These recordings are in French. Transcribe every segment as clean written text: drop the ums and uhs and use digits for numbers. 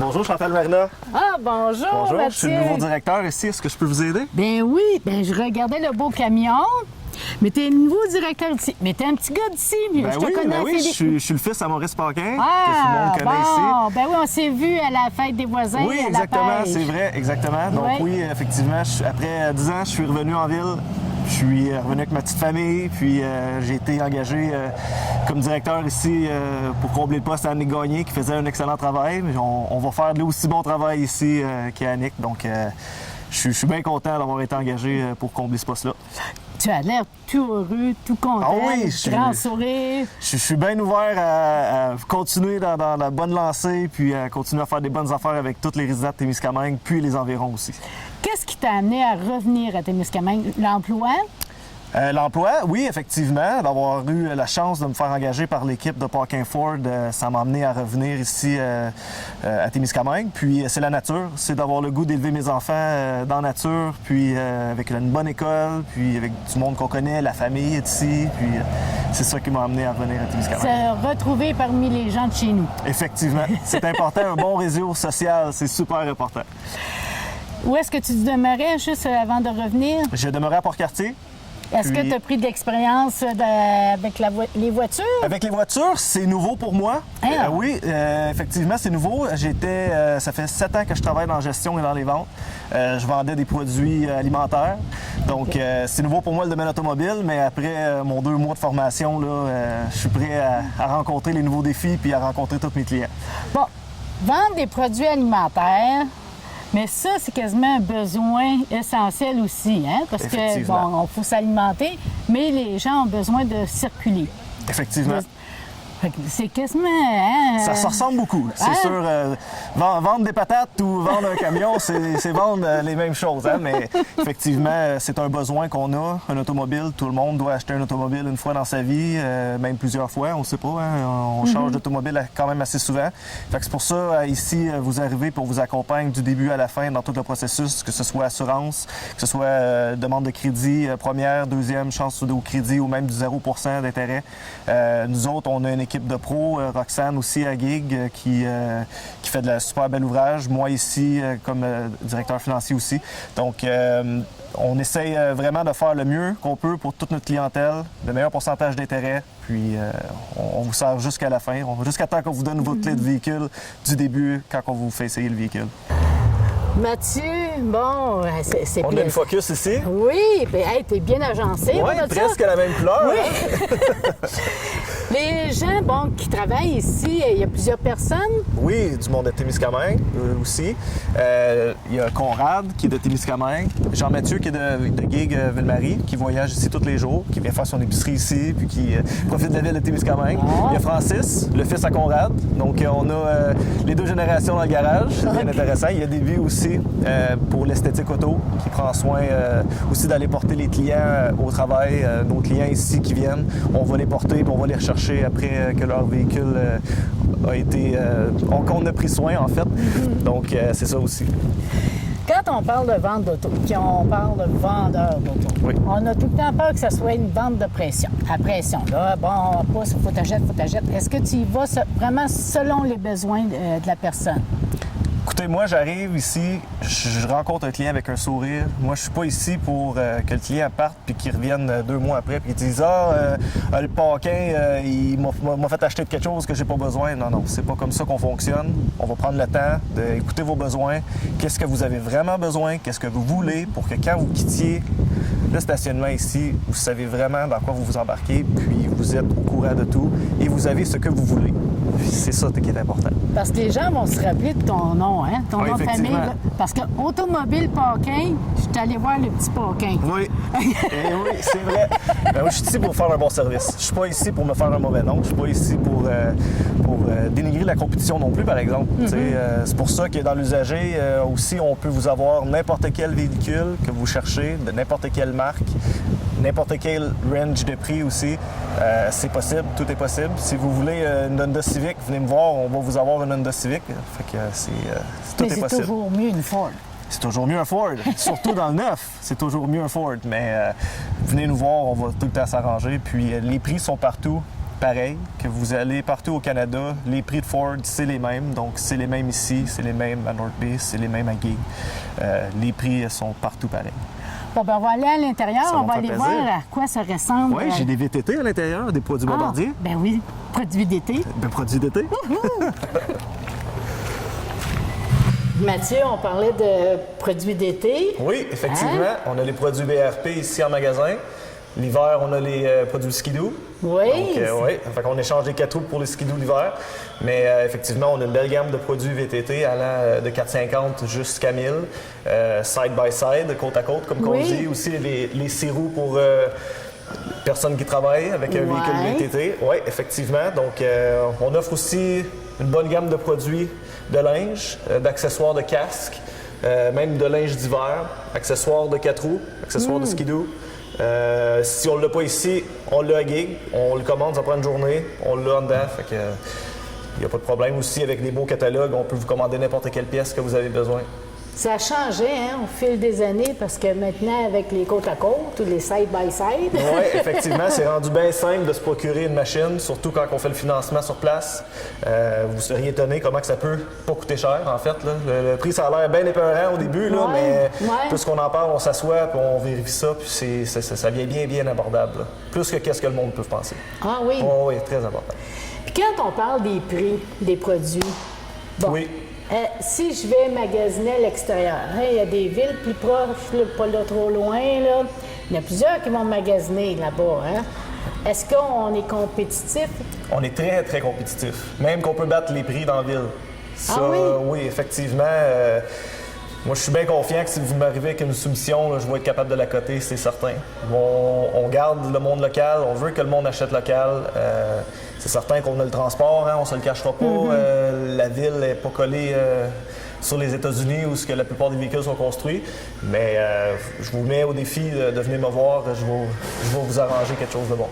Bonjour Chantal Marina. Ah, bonjour, Bonjour, Mathieu. je suis le nouveau directeur ici. Est-ce que je peux vous aider? Ben oui, je regardais le beau camion. Mais t'es le nouveau directeur ici. Mais t'es un petit gars d'ici, Ben je te oui, connais ben oui, assez je suis le fils à Maurice Paquin, Ah, que tout le monde connaît ici. Ben oui, on s'est vu à la fête des voisins. Oui, à exactement, la pêche. c'est vrai, exactement. Donc Ouais. oui, effectivement, après 10 ans, je suis revenu en ville. Je suis revenu avec ma petite famille, puis j'ai été engagé comme directeur ici pour combler le poste à Annick Gagné, qui faisait un excellent travail. Mais on va faire de l'aussi bon travail ici qu'Annick. Donc je suis bien content d'avoir été engagé pour combler ce poste-là. Tu as l'air tout heureux, tout content, Ah oui, grand sourire. Je suis bien ouvert à continuer dans la bonne lancée, puis à continuer à faire des bonnes affaires avec tous les résidents de Témiscamingue, puis les environs aussi. Qu'est-ce qui t'a amené à revenir à Témiscamingue? L'emploi? L'emploi, oui, effectivement. D'avoir eu la chance de me faire engager par l'équipe de Paquin Ford, ça m'a amené à revenir ici à Témiscamingue. Puis c'est la nature, c'est d'avoir le goût d'élever mes enfants dans la nature, puis avec une bonne école, puis avec du monde qu'on connaît, la famille est ici. Puis c'est ça qui m'a amené à revenir à Témiscamingue. Se retrouver parmi les gens de chez nous. Effectivement, c'est important, un bon réseau social, c'est super important. Où est-ce que tu demeurais juste avant de revenir? J'ai demeuré à Port-Cartier. Est-ce que Puis- tu as pris de l'expérience avec les voitures? Avec les voitures, c'est nouveau pour moi. Ah. Oui, effectivement, c'est nouveau. Ça fait 7 ans que je travaille dans la gestion et dans les ventes. Je vendais des produits alimentaires. Donc, c'est nouveau pour moi le domaine automobile, mais après mon 2 mois de formation, là, je suis prêt à rencontrer les nouveaux défis puis à rencontrer tous mes clients. Bon, vendre des produits alimentaires, mais ça, c'est quasiment un besoin essentiel aussi, hein? Parce que, Effectivement. bon, on faut s'alimenter, mais les gens ont besoin de circuler. Effectivement. Fait que c'est quasiment, hein? Ça se ressemble beaucoup. C'est Hein? sûr, vendre des patates ou vendre un camion, c'est vendre les mêmes choses. Hein? Mais effectivement, c'est un besoin qu'on a, un automobile. Tout le monde doit acheter un automobile une fois dans sa vie, même plusieurs fois, on ne sait pas. Hein? On change d'automobile quand même assez souvent. Fait que c'est pour ça, ici, vous arrivez pour vous accompagner du début à la fin dans tout le processus, que ce soit assurance, que ce soit demande de crédit, première, deuxième, chance au crédit ou même du 0% d'intérêt. Nous autres, on a une équipe de pros, Roxane aussi à Gig, qui fait de la super bel ouvrage. Moi ici, comme directeur financier aussi. Donc, on essaye vraiment de faire le mieux qu'on peut pour toute notre clientèle, le meilleur pourcentage d'intérêt, puis on vous sert jusqu'à la fin, jusqu'à temps qu'on vous donne votre clé de véhicule du début, quand on vous fait essayer le véhicule. Mathieu, bon, c'est On a une focus ici. Oui, puis hey, t'es bien agencé. Oui, voilà ça. presque la même couleur. Oui. Hein? Les gens, bon, qui travaillent ici, il y a plusieurs personnes. Oui, du monde de Témiscamingue aussi. Il y a Conrad qui est de Témiscamingue, Jean-Mathieu qui est de Gig Ville-Marie, qui voyage ici tous les jours, qui vient faire son épicerie ici, puis qui profite de la ville de Témiscamingue. Ah. Il y a Francis, le fils à Conrad. Donc on a les 2 générations dans le garage, c'est bien intéressant. Il y a Davy aussi pour l'esthétique auto, qui prend soin aussi d'aller porter les clients au travail. Nos clients ici qui viennent, on va les porter, puis on va les rechercher après que leur véhicule a été... qu'on a pris soin, en fait. Donc, c'est ça aussi. Quand on parle de vente d'auto, puis on parle de vendeur d'auto, Oui. on a tout le temps peur que ça soit une vente de pression. À pression, là, bon, pas faut t'achètes, faut t'achètes. Est-ce que tu y vas vraiment selon les besoins de la personne? Écoutez, moi, j'arrive ici, je rencontre un client avec un sourire. Moi, je suis pas ici pour que le client parte puis qu'il revienne 2 mois après puis qu'il dise « Ah, le Paquin, il m'a fait acheter quelque chose que j'ai pas besoin. » Non, non, c'est pas comme ça qu'on fonctionne. On va prendre le temps d'écouter vos besoins. Qu'est-ce que vous avez vraiment besoin? Qu'est-ce que vous voulez pour que quand vous quittiez le stationnement ici, vous savez vraiment dans quoi vous vous embarquez, puis vous êtes au courant de tout et vous avez ce que vous voulez. Puis c'est ça qui est important. Parce que les gens vont se rappeler de ton nom, hein? Ton Oui, nom de famille. effectivement. Là. Parce que Automobile Paquin, je suis allée voir le petit Paquin. Oui, et oui, c'est vrai. Ben, moi, je suis ici pour faire un bon service. Je suis pas ici pour me faire un mauvais nom. Je suis pas ici pour dénigrer la compétition non plus, par exemple. C'est pour ça que dans l'usager aussi, on peut vous avoir n'importe quel véhicule que vous cherchez, de n'importe quelle marque, n'importe quel range de prix aussi. C'est possible, tout est possible. Si vous voulez une Honda Civic, venez me voir, on va vous avoir une Honda Civic. Fait que tout Mais est c'est possible. toujours mieux une Ford. C'est toujours mieux un Ford, surtout dans le neuf. C'est toujours mieux un Ford, mais venez nous voir, on va tout le temps s'arranger. Puis les prix sont partout. pareil, que vous allez partout au Canada, les prix de Ford, c'est les mêmes. Donc, c'est les mêmes ici, c'est les mêmes à North Bay, c'est les mêmes à Gig. Les prix sont partout pareils. Bon, ben, on va aller à l'intérieur, Ça on va va me aller faire voir plaisir. à quoi ça ressemble. Oui, j'ai des VTT à l'intérieur, des produits bombardiers. Ben oui, produits d'été. Des produits d'été. Mathieu, on parlait de produits d'été. Oui, effectivement. On a les produits BRP ici en magasin. L'hiver, on a les produits skidoo. Oui. Donc, oui. Fait qu'on échange des 4 roues pour les skidoo l'hiver. Mais effectivement, on a une belle gamme de produits VTT allant de 450 jusqu'à 1000. Side by side, côte à côte, comme on dit. Aussi, les 6 roues pour personnes qui travaillent avec un véhicule VTT. Oui, effectivement. Donc, on offre aussi une bonne gamme de produits de linge, d'accessoires de casque, même de linge d'hiver, accessoires de 4 roues, accessoires de skidoo. Si on ne l'a pas ici, on l'a à Gig. On le commande, ça prend une journée. On l'a en dedans. Fait que, il n'y a pas de problème aussi avec des beaux catalogues. On peut vous commander n'importe quelle pièce que vous avez besoin. Ça a changé au fil des années parce que maintenant, avec les côte à côte ou les side-by-side. Oui, effectivement, c'est rendu bien simple de se procurer une machine, surtout quand on fait le financement sur place. Vous seriez étonné comment que ça peut pas coûter cher, en fait. Là. Le prix, ça a l'air bien épeurant au début, là, mais plus qu'on en parle, on s'assoit puis on vérifie ça, puis ça vient bien abordable. Là. Plus que qu'est-ce que le monde peut penser. Ah oui? Oh, oui, très abordable. Puis quand on parle des prix des produits, bon, oui. Si je vais magasiner à l'extérieur, il y a des villes plus proches, là, pas là trop loin, là. Il y en a plusieurs qui vont magasiner là-bas. Est-ce qu'on est compétitif? On est très, très compétitif. Même qu'on peut battre les prix dans la ville. Ça, oui, effectivement. Moi, je suis bien confiant que si vous m'arrivez avec une soumission, là, je vais être capable de la coter, c'est certain. On garde le monde local, on veut que le monde achète local. C'est certain qu'on a le transport, on se le cachera pas. La ville n'est pas collée sur les États-Unis où la plupart des véhicules sont construits. Mais je vous mets au défi de venir me voir, je vais vous arranger quelque chose de bon.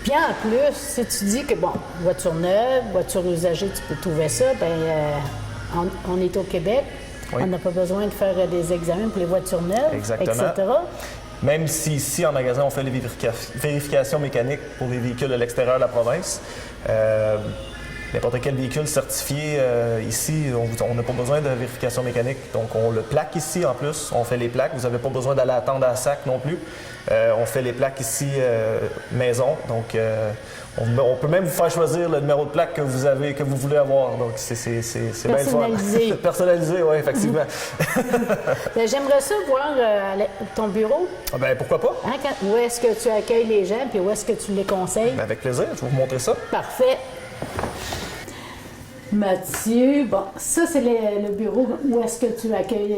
Puis en plus, si tu dis que, bon, voiture neuve, voiture usagée, tu peux trouver ça, bien, on est au Québec. Oui. On n'a pas besoin de faire des examens pour les voitures neuves, exactement. etc. Même si ici, en magasin, on fait les vérifications mécaniques pour les véhicules de l'extérieur de la province, n'importe quel véhicule certifié ici, on n'a pas besoin de vérification mécanique. Donc, on le plaque ici en plus. On fait les plaques. Vous n'avez pas besoin d'aller attendre à la SAC non plus. On fait les plaques ici maison. Donc, on peut même vous faire choisir le numéro de plaque que vous voulez avoir. Donc, c'est bien le fun. Personnalisé, oui, effectivement. J'aimerais ça voir ton bureau. Ah ben, pourquoi pas? Où est-ce que tu accueilles les gens puis où est-ce que tu les conseilles? Ben, avec plaisir, je vais vous montrer ça. Parfait. Mathieu, bon, ça c'est le bureau où est-ce que tu accueilles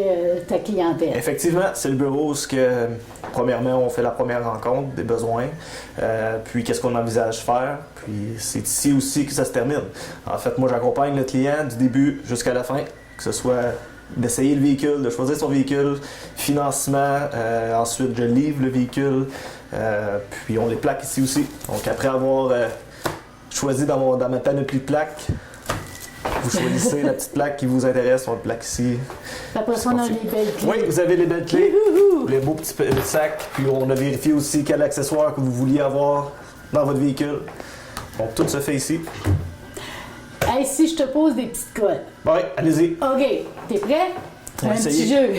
ta clientèle? Effectivement, c'est le bureau où, premièrement, on fait la première rencontre des besoins, puis qu'est-ce qu'on envisage faire, puis c'est ici aussi que ça se termine. En fait, moi, j'accompagne le client du début jusqu'à la fin, que ce soit d'essayer le véhicule, de choisir son véhicule, financement, ensuite je livre le véhicule, puis on les plaque ici aussi. Donc après avoir choisi dans ma panoplie de plaques, vous choisissez la petite plaque qui vous intéresse, on le plaque ici. Après ça, on a les belles clés. Oui, vous avez les belles clés, les beaux petits sacs, puis on a vérifié aussi quel accessoire que vous vouliez avoir dans votre véhicule. Donc tout se fait ici. Hey, si je te pose des petites codes. Oui, allez-y. OK, t'es prêt? Un petit jeu.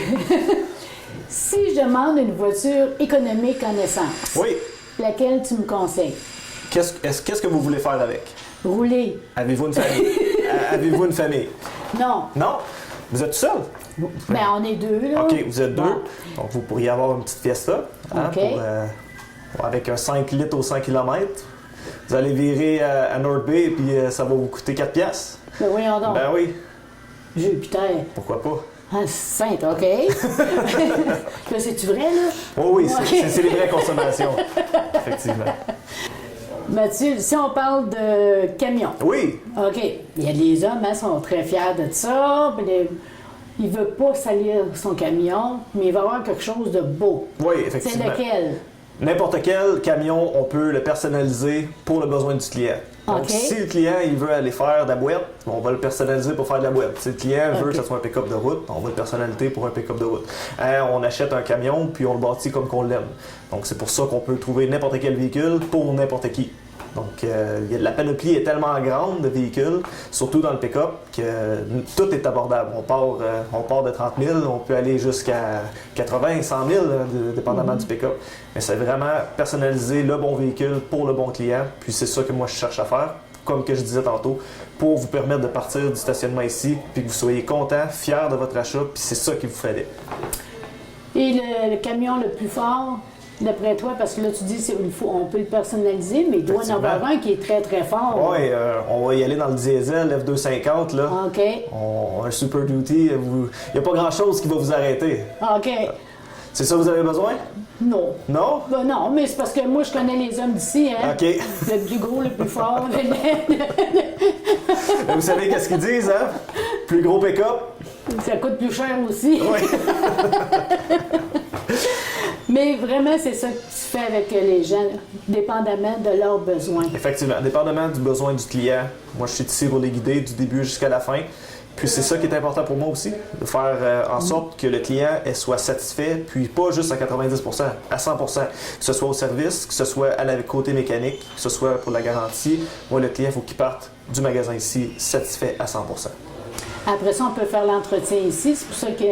Si je demande une voiture économique en essence, oui, laquelle tu me conseilles? Qu'est-ce que vous voulez faire avec? Rouler. Avez-vous une famille? Avez-vous une famille? Non. Non? Vous êtes seul? Ben, on est deux, là. OK, vous êtes deux. Bon. Donc, vous pourriez avoir une petite Fiesta OK. avec un 5 litres au 100 km. Vous allez virer à North Bay et puis ça va vous coûter 4 piastres. Ben voyons donc. Ben oui. Jupiter. Pourquoi pas? Ah, sainte, OK. Là, c'est-tu vrai, là? Oh oui, c'est les vraies consommations. Effectivement. Mathieu, si on parle de camion. Oui. OK. Il y a des hommes, qui sont très fiers de ça. Il ne veut pas salir son camion, mais il va avoir quelque chose de beau. Oui, effectivement. C'est lequel? N'importe quel camion, on peut le personnaliser pour le besoin du client. Donc, OK. si le client il veut aller faire de la boîte, on va le personnaliser pour faire de la boîte. Si le client veut que ce soit un pick-up de route, on va le personnaliser pour un pick-up de route. On achète un camion, puis on le bâtit comme qu'on l'aime. Donc, c'est pour ça qu'on peut trouver n'importe quel véhicule pour n'importe qui. Donc, la panoplie est tellement grande de véhicules, surtout dans le pick-up, que tout est abordable. On part de 30 000, on peut aller jusqu'à 80, 100 000, dépendamment du pick-up. Mais c'est vraiment personnaliser le bon véhicule pour le bon client. Puis c'est ça que moi, je cherche à faire, comme que je disais tantôt, pour vous permettre de partir du stationnement ici, puis que vous soyez content, fier de votre achat, puis c'est ça qui vous ferait. Et le camion le plus fort, d'après toi, parce que là, tu dis on peut le personnaliser, mais il doit y en avoir un qui est très, très fort. Oui, on va y aller dans le diesel F250. Là. OK. Un Super Duty, il n'y a pas grand-chose qui va vous arrêter. OK. C'est ça que vous avez besoin? Non. Non? Ben non, mais c'est parce que moi, je connais les hommes d'ici. Hein? OK. Le plus gros, le plus fort. Vous savez qu'est-ce qu'ils disent, hein? Plus gros pick-up. Ça coûte plus cher aussi. Oui. Mais vraiment, c'est ça que tu fais avec les gens, dépendamment de leurs besoins. Effectivement, dépendamment du besoin du client. Moi, je suis ici pour les guider du début jusqu'à la fin. Puis c'est ça qui est important pour moi aussi, de faire en sorte que le client soit satisfait, puis pas juste à 90%, à 100%. Que ce soit au service, que ce soit à la côté mécanique, que ce soit pour la garantie. Moi, le client, il faut qu'il parte du magasin ici satisfait à 100%. Après ça, on peut faire l'entretien ici. C'est pour ça que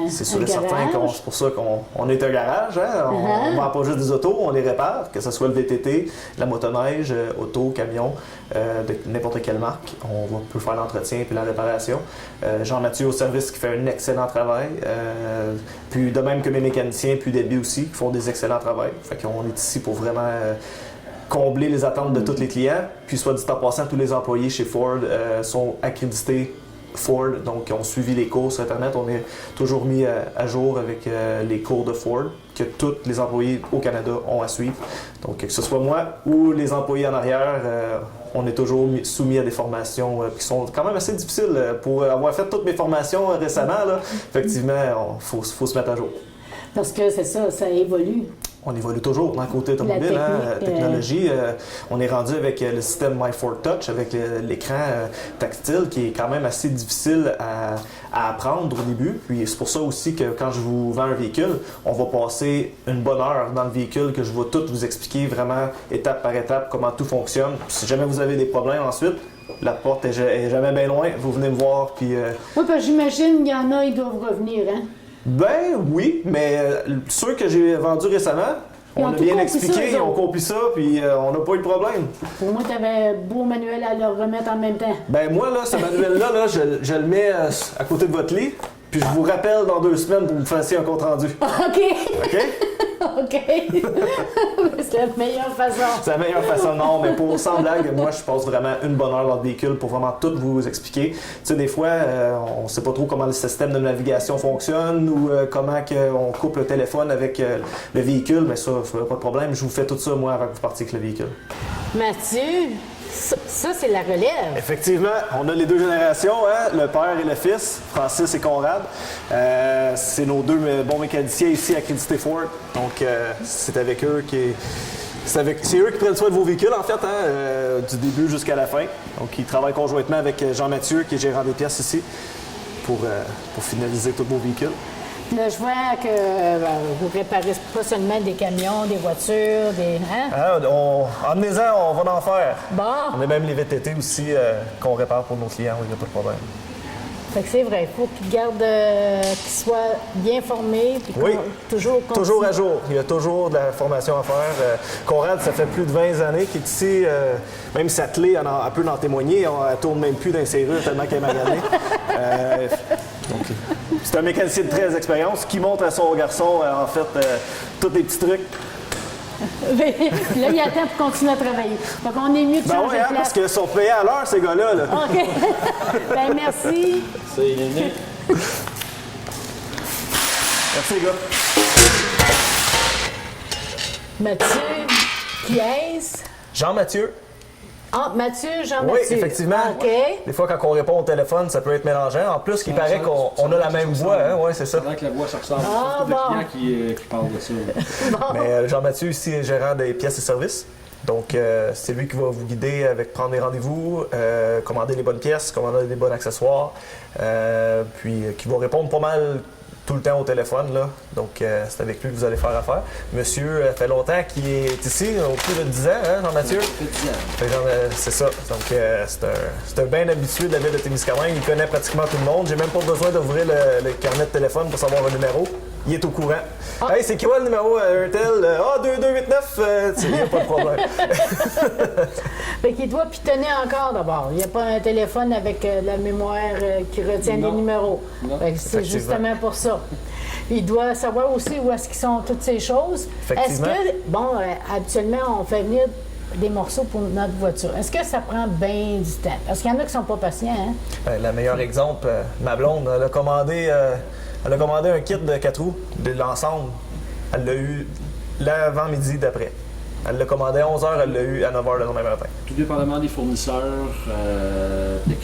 c'est sûr et certain c'est pour ça qu'on est un garage. Hein? On ne vend pas juste des autos, on les répare, que ce soit le VTT, la motoneige, auto, camion, de n'importe quelle marque. On peut faire l'entretien puis la réparation. Jean-Mathieu au service qui fait un excellent travail. Puis de même que mes mécaniciens, puis Debbie aussi, qui font des excellents travaux. Fait qu'on est ici pour vraiment combler les attentes de tous les clients. Puis soit dit en passant, tous les employés chez Ford sont accrédités Ford, donc ont suivi les cours sur Internet. On est toujours mis à jour avec les cours de Ford que tous les employés au Canada ont à suivre. Donc que ce soit moi ou les employés en arrière, on est toujours soumis à des formations qui sont quand même assez difficiles. Pour avoir fait toutes mes formations récemment, là, effectivement, il faut se mettre à jour. Parce que c'est ça, ça évolue. On évolue toujours dans le côté automobile, la technologie. On est rendu avec le système My Ford Touch, avec l'écran tactile qui est quand même assez difficile à apprendre au début. Puis c'est pour ça aussi que quand je vous vends un véhicule, on va passer une bonne heure dans le véhicule que je vais tout vous expliquer vraiment étape par étape comment tout fonctionne. Puis si jamais vous avez des problèmes ensuite, la porte est jamais bien loin, vous venez me voir. Puis, oui, parce que j'imagine qu'il y en a, ils doivent revenir, hein? Ben oui, mais ceux que j'ai vendus récemment, on a bien expliqué, ils ont compris ça, puis on n'a pas eu de problème. Pour moi, tu avais un beau manuel à leur remettre en même temps. Ben moi, là, ce manuel-là, je le mets à côté de votre lit, puis je vous rappelle dans 2 semaines pour que vous fassiez un compte-rendu. OK. OK? OK. C'est la meilleure façon. C'est la meilleure façon, non, mais pour sans blague, moi, je passe vraiment une bonne heure dans le véhicule pour vraiment tout vous expliquer. Tu sais, des fois, on ne sait pas trop comment le système de navigation fonctionne ou comment on coupe le téléphone avec le véhicule, mais ça, pas de problème. Je vous fais tout ça, moi, avant que vous partiez avec le véhicule. Mathieu, ça c'est la relève. Effectivement, on a les 2 générations, hein, le père et le fils, Francis et Conrad. C'est nos 2 bons mécaniciens ici accrédités Ford. Donc, c'est avec eux c'est eux qui prennent soin de vos véhicules, en fait, hein, du début jusqu'à la fin. Donc, ils travaillent conjointement avec Jean-Mathieu, qui est gérant des pièces ici, pour finaliser tous vos véhicules. Là, je vois que vous réparez pas seulement des camions, des voitures, des... Hein? Emmenez-en, on va en faire. Bon. On a même les VTT aussi qu'on répare pour nos clients, il n'y a pas de problème. Fait que c'est vrai, il faut qu'ils gardent, qu'ils soient bien formés, puis oui, toujours à jour. Il y a toujours de la formation à faire. Conrad, ça fait plus de 20 années qu'il est ici. Même sa clé, elle peut en témoigner. Elle tourne même plus dans les serrures tellement qu'elle est maganée. Donc, c'est un mécanicien de 13 expériences qui montre à son garçon, en fait, tous les petits trucs. Là, il attend pour continuer à travailler. Donc, on est mieux de changer de place. Parce qu'ils sont payés à l'heure, ces gars-là. Là. OK. Ben merci. C'est Yannick. Merci, les gars. Mathieu, qui est-ce? Jean-Mathieu. Ah, Mathieu, Jean-Mathieu. Oui, effectivement. OK. Des fois, quand on répond au téléphone, ça peut être mélangeant. En plus, il paraît qu'on a la même voix. Hein? Oui, c'est ça. C'est vrai que la voix se ressemble. Ah, C'est le client qui parle de ça. Bon. Mais Jean-Mathieu, ici, est gérant des pièces et services. Donc, c'est lui qui va vous guider avec prendre des rendez-vous, commander les bonnes pièces, commander les bons accessoires, puis qui va répondre pas mal tout le temps au téléphone, là. Donc, c'est avec lui que vous allez faire affaire. Monsieur fait longtemps qu'il est ici, au plus de 10 ans, hein, Jean-Mathieu? Ça fait 10 ans. Fait que, c'est ça. Donc, c'est un bien habitué de la ville de Témiscamingue. Il connaît pratiquement tout le monde. J'ai même pas besoin d'ouvrir le carnet de téléphone pour savoir un numéro. Il est au courant. Hey, c'est quoi le numéro Airtel? 2289, il n'y a pas de problème. Fait qu'il doit pitonner encore d'abord. Il n'y a pas un téléphone avec la mémoire qui retient les numéros. Non. Fait que c'est Effectivement. justement pour ça. Il doit savoir aussi où est-ce qu'ils sont toutes ces choses. Est-ce Effectivement. que, bon, habituellement, on fait venir des morceaux pour notre voiture. Est-ce que ça prend bien du temps? Parce qu'il y en a qui ne sont pas patients, hein? Le meilleur exemple, ma blonde, elle a commandé un kit de 4 roues, de l'ensemble. Elle l'a eu l'avant-midi d'après. Elle l'a commandé à 11h, elle l'a eu à 9h le lendemain matin. Tout dépendamment des fournisseurs,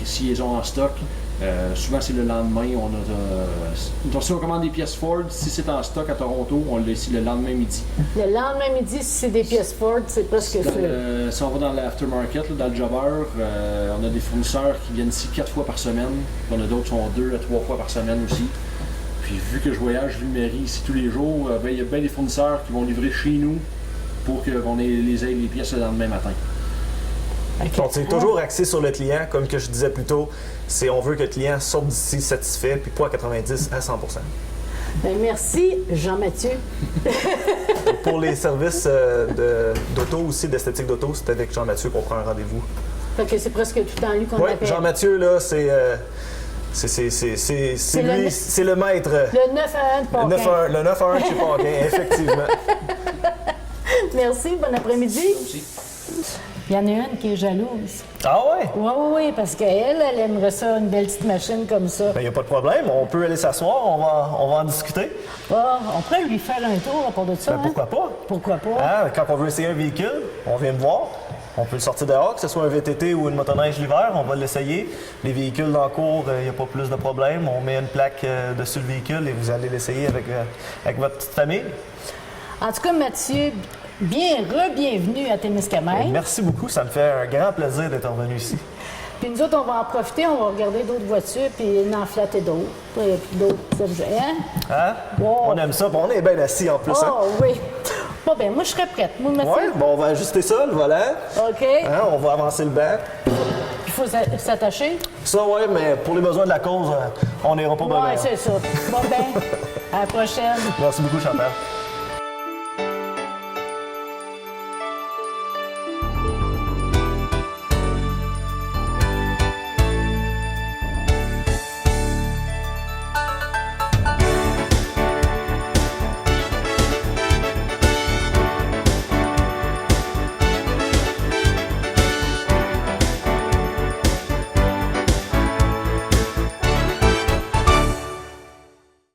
s'ils les ont en stock, souvent c'est le lendemain. Donc si on commande des pièces Ford, si c'est en stock à Toronto, on l'a ici le lendemain midi. Le lendemain midi, si c'est des pièces Ford, c'est presque sûr. Si on va dans l'aftermarket, là, dans le jobber, on a des fournisseurs qui viennent ici 4 fois par semaine. On a d'autres qui sont 2 à 3 fois par semaine aussi. Puis vu que je voyage, vu le mairie ici tous les jours, il y a bien des fournisseurs qui vont livrer chez nous pour qu'on ait les pièces le lendemain matin. OK. Donc, c'est toujours axé sur le client, comme que je disais plus tôt. On veut que le client sorte d'ici satisfait, puis pas à 90 à 100 Ben, merci, Jean-Mathieu. Pour les services d'auto aussi, d'esthétique d'auto, c'est avec Jean-Mathieu qu'on prend un rendez-vous. Fait que c'est presque tout le temps lui qu'on Oui, appelle. Jean-Mathieu, là, c'est le lui, ne- c'est le maître. Le 9 à 1 de Paquin. Le 9 à 1 de chez Paquin, effectivement. Merci, bon après-midi. Aussi. Il y en a une qui est jalouse. Ah ouais? Oui, parce qu'elle, elle aimerait ça, une belle petite machine comme ça. Il n'y a pas de problème, on peut aller s'asseoir, on va en discuter. Ah, on pourrait lui faire un tour à part de ça. Ben, pourquoi pas? Pourquoi pas? Hein, quand on veut essayer un véhicule, on vient me voir. On peut le sortir dehors, que ce soit un VTT ou une motoneige l'hiver, on va l'essayer. Les véhicules dans le cours, il n'y a pas plus de problème. On met une plaque dessus le véhicule et vous allez l'essayer avec votre petite famille. En tout cas, Mathieu, bienvenue à Témiscamingue. Merci beaucoup, ça me fait un grand plaisir d'être revenu ici. Puis nous autres, on va en profiter, on va regarder d'autres voitures, puis en flatter d'autres. Puis d'autres objets. Hein? Hein? Wow. On aime ça, puis on est bien assis en plus. Hein? Oh oui. Bon, ben moi, je serais prête. Moi, Mathieu. Ouais, bon, on va ajuster ça, le volant. OK. Hein, on va avancer le banc. Il faut s'attacher. Ça, ouais, mais pour les besoins de la cause, on n'ira pas Oui, bien. c'est ça. Bon, ben, à la prochaine. Merci beaucoup, Chantal.